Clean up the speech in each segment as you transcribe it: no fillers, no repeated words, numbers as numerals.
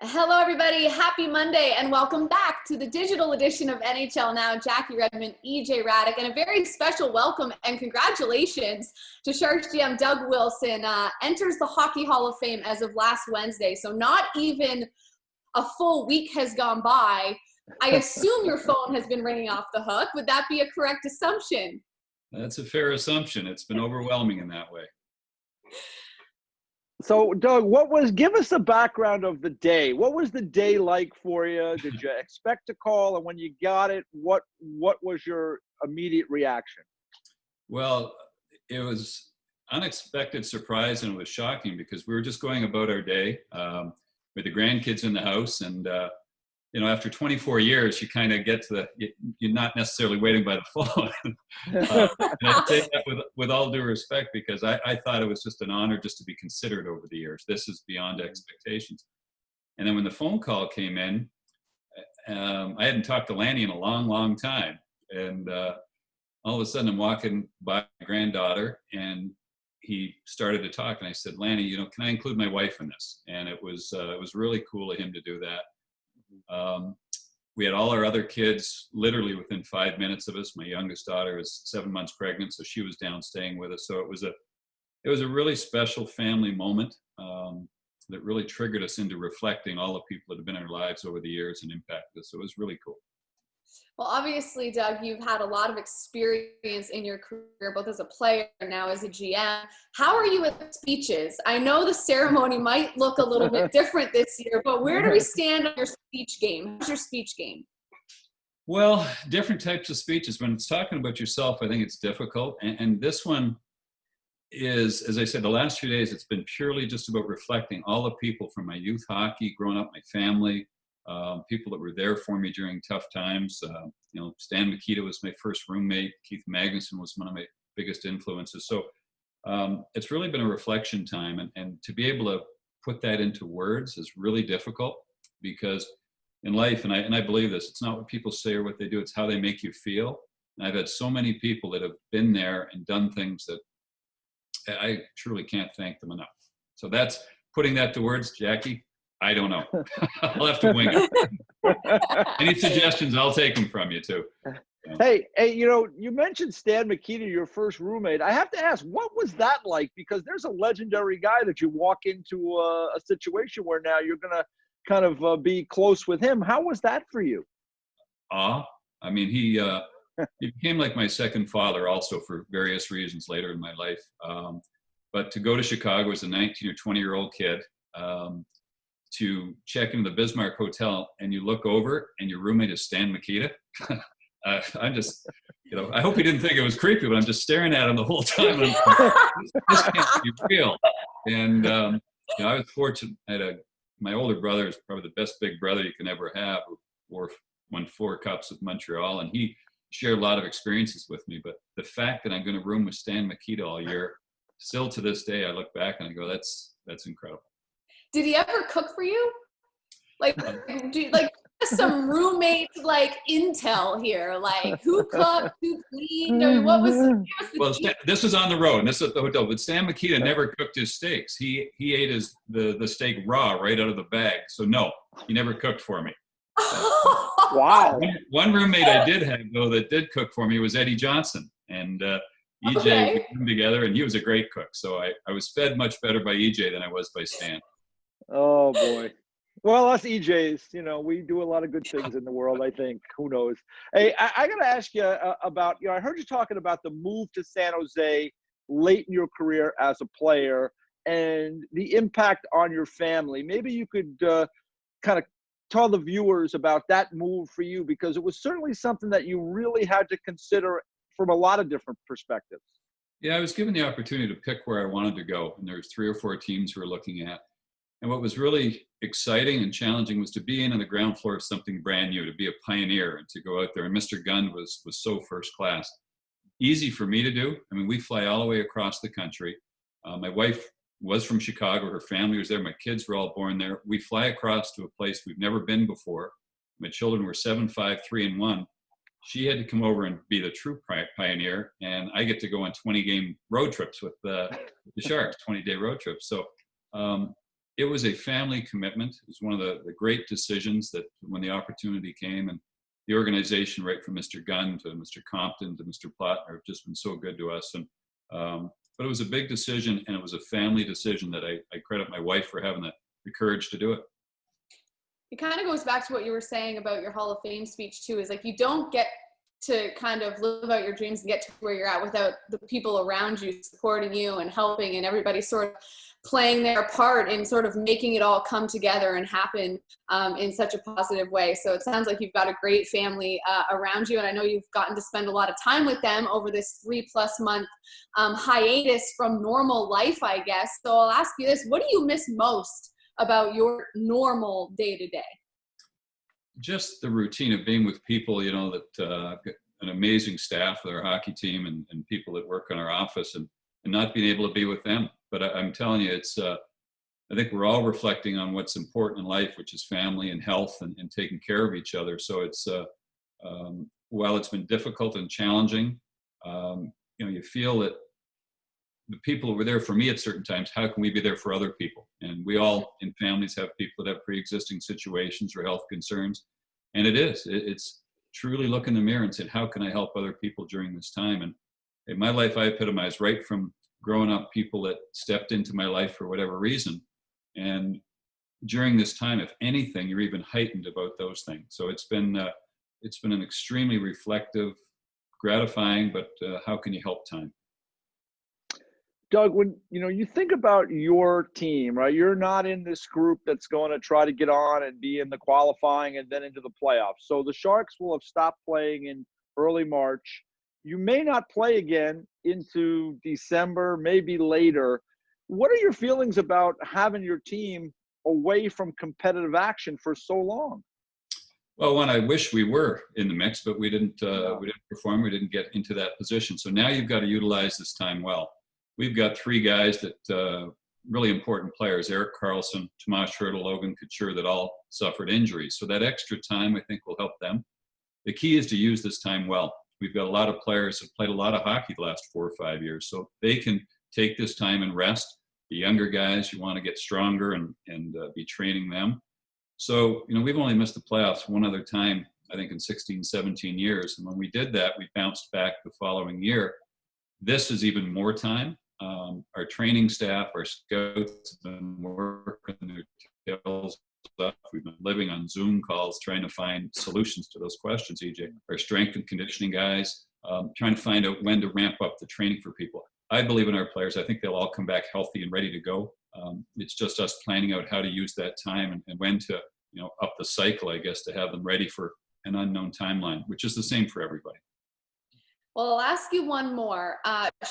Hello, everybody. Happy Monday, and welcome back to the digital edition of NHL Now. Jackie Redmond, EJ Raddick, and a very special welcome and congratulations to Sharks GM Doug Wilson. Enters the Hockey Hall of Fame as of last Wednesday, so not even a full week has gone by. I assume your phone has been ringing off the hook. Would that be a correct assumption? That's a fair assumption. It's been overwhelming in that way. So, Doug, give us the background of the day. What was the day like for you? Did you expect a call? And when you got it, what was your immediate reaction? Well, it was unexpected surprise, and it was shocking because we were just going about our day with the grandkids in the house. And, after 24 years, you kind of get to you're not necessarily waiting by the phone. And I say that with all due respect, because I thought it was just an honor just to be considered over the years. This is beyond expectations. And then when the phone call came in, I hadn't talked to Lanny in a long, long time. And all of a sudden I'm walking by my granddaughter and he started to talk. And I said, Lanny, can I include my wife in this? And it was really cool of him to do that. We had all our other kids literally within 5 minutes of us. My youngest daughter is 7 months pregnant, so she was down staying with us. So it was a really special family moment that really triggered us into reflecting all the people that have been in our lives over the years and impacted us. So it was really cool. Well, obviously, Doug, you've had a lot of experience in your career, both as a player and now as a GM. How are you with speeches? I know the ceremony might look a little bit different this year, but where do we stand on your speech game? How's your speech game? Well, different types of speeches. When it's talking about yourself, I think it's difficult. And this one is, as I said, the last few days, it's been purely just about reflecting all the people from my youth hockey, growing up, my family, people that were there for me during tough times. Stan Mikita was my first roommate. Keith Magnuson was one of my biggest influences. So it's really been a reflection time. And to be able to put that into words is really difficult, because in life, and I believe this, it's not what people say or what they do, it's how they make you feel. And I've had so many people that have been there and done things that I truly can't thank them enough. So that's putting that to words, Jackie. I don't know. I'll have to wing it. Any suggestions, I'll take them from you too. Hey, you mentioned Stan Mikita, your first roommate. I have to ask, what was that like? Because there's a legendary guy that you walk into a situation where now you're going to kind of be close with him. How was that for you? I mean, he became like my second father also for various reasons later in my life. But to go to Chicago as a 19 or 20-year-old kid, to check into the Bismarck Hotel and you look over and your roommate is Stan Mikita. I'm just, I hope he didn't think it was creepy, but I'm just staring at him the whole time. This can't be real. And, I was fortunate. My older brother is probably the best big brother you can ever have, who won 4 cups with Montreal. And he shared a lot of experiences with me. But the fact that I'm going to room with Stan Mikita all year, still to this day, I look back and I go, that's incredible. Did he ever cook for you? Some roommate intel here, who cooked, who cleaned, I mean, what was well, this was on the road, and this is at the hotel, but Stan Mikita never cooked his steaks. He ate the steak raw right out of the bag. So no, he never cooked for me. Wow. One roommate I did have, though, that did cook for me was Eddie Johnson. And EJ, okay. We came together, and he was a great cook. So I was fed much better by EJ than I was by Stan. Oh, boy. Well, us EJs, we do a lot of good things in the world, I think. Who knows? Hey, I got to ask you about, I heard you talking about the move to San Jose late in your career as a player and the impact on your family. Maybe you could kind of tell the viewers about that move for you, because it was certainly something that you really had to consider from a lot of different perspectives. Yeah, I was given the opportunity to pick where I wanted to go, and there was 3 or 4 teams we were looking at. And what was really exciting and challenging was to be in on the ground floor of something brand new, to be a pioneer and to go out there. And Mr. Gunn was so first class. Easy for me to do. I mean, we fly all the way across the country. My wife was from Chicago. Her family was there. My kids were all born there. We fly across to a place we've never been before. My children were 7, 5, 3, and 1. She had to come over and be the true pioneer. And I get to go on 20-game road trips with the Sharks, 20-day road trips. So it was a family commitment. It was one of the great decisions that when the opportunity came, and the organization, right from Mr. Gunn to Mr. Compton to Mr. Plattner, have just been so good to us. And but it was a big decision, and it was a family decision that I credit my wife for having the courage to do it. It kind of goes back to what you were saying about your Hall of Fame speech too, is like you don't get to kind of live out your dreams and get to where you're at without the people around you supporting you and helping, and everybody sort of playing their part in sort of making it all come together and happen in such a positive way. So it sounds like you've got a great family around you, and I know you've gotten to spend a lot of time with them over this 3+ month hiatus from normal life, I guess. So I'll ask you this: what do you miss most about your normal day-to-day? Just the routine of being with people, you know, that I've got an amazing staff with our hockey team and people that work in our office, and not being able to be with them. But I'm telling you, it's, I think we're all reflecting on what's important in life, which is family and health and taking care of each other. So it's, while it's been difficult and challenging, you know, you feel that the people who were there for me at certain times, how can we be there for other people? And we all in families have people that have pre-existing situations or health concerns. And it's truly look in the mirror and say, how can I help other people during this time? And in my life, I epitomize right from growing up people that stepped into my life for whatever reason. And during this time, if anything, you're even heightened about those things. So it's been an extremely reflective, gratifying, but how can you help time? Doug, when you think about your team, right? You're not in this group that's going to try to get on and be in the qualifying and then into the playoffs. So the Sharks will have stopped playing in early March. You may not play again into December, maybe later. What are your feelings about having your team away from competitive action for so long? Well, one, I wish we were in the mix, but we didn't perform. We didn't get into that position. So now you've got to utilize this time well. We've got 3 guys that really important players: Erik Karlsson, Tomas Hertl, Logan Couture, that all suffered injuries. So that extra time, I think, will help them. The key is to use this time well. We've got a lot of players who played a lot of hockey the last 4 or 5 years, so they can take this time and rest. The younger guys, you want to get stronger and be training them. So, we've only missed the playoffs one other time, I think, in 16, 17 years. And when we did that, we bounced back the following year. This is even more time. Our training staff, our scouts have been working their tails off. We've been living on Zoom calls trying to find solutions to those questions, EJ. Our strength and conditioning guys, trying to find out when to ramp up the training for people. I believe in our players. I think they'll all come back healthy and ready to go. It's just us planning out how to use that time and when to, up the cycle, I guess, to have them ready for an unknown timeline, which is the same for everybody. Well, I'll ask you one more.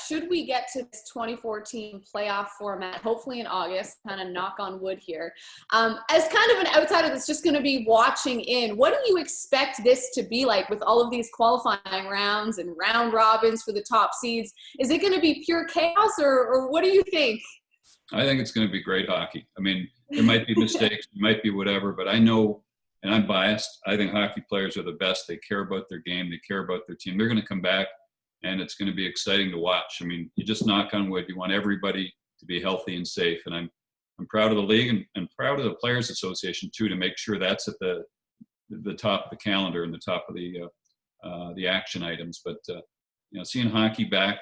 Should we get to this 2014 playoff format, hopefully in August, kind of knock on wood here, as kind of an outsider that's just going to be watching in, what do you expect this to be like with all of these qualifying rounds and round robins for the top seeds? Is it going to be pure chaos, or what do you think? I think it's going to be great hockey. I mean, there might be mistakes, there might be whatever, but I know, and I'm biased, I think hockey players are the best. They care about their game. They care about their team. They're going to come back, and it's going to be exciting to watch. I mean, you just knock on wood. You want everybody to be healthy and safe. And I'm proud of the league and proud of the Players Association, too, to make sure that's at the top of the calendar and the top of the action items. But, seeing hockey back,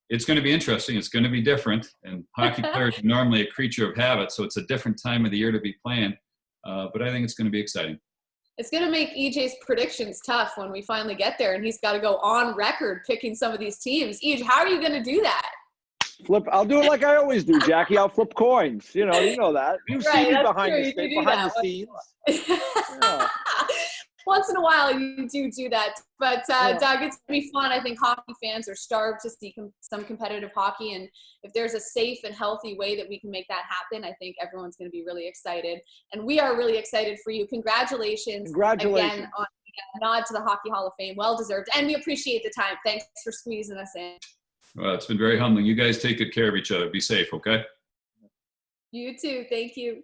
it's going to be interesting. It's going to be different. And hockey players are normally a creature of habit, so it's a different time of the year to be playing. But I think it's going to be exciting. It's going to make EJ's predictions tough when we finally get there, and he's got to go on record picking some of these teams. EJ, how are you going to do that? I'll do it like I always do, Jackie. I'll flip coins. You know that. You've seen me behind the scenes. Yeah. Once in a while, you do that. But, Doug, it's going to be fun. I think hockey fans are starved to see some competitive hockey. And if there's a safe and healthy way that we can make that happen, I think everyone's going to be really excited. And we are really excited for you. Congratulations. Again on the nod to the Hockey Hall of Fame. Well-deserved. And we appreciate the time. Thanks for squeezing us in. Well, it's been very humbling. You guys take good care of each other. Be safe, okay? You too. Thank you.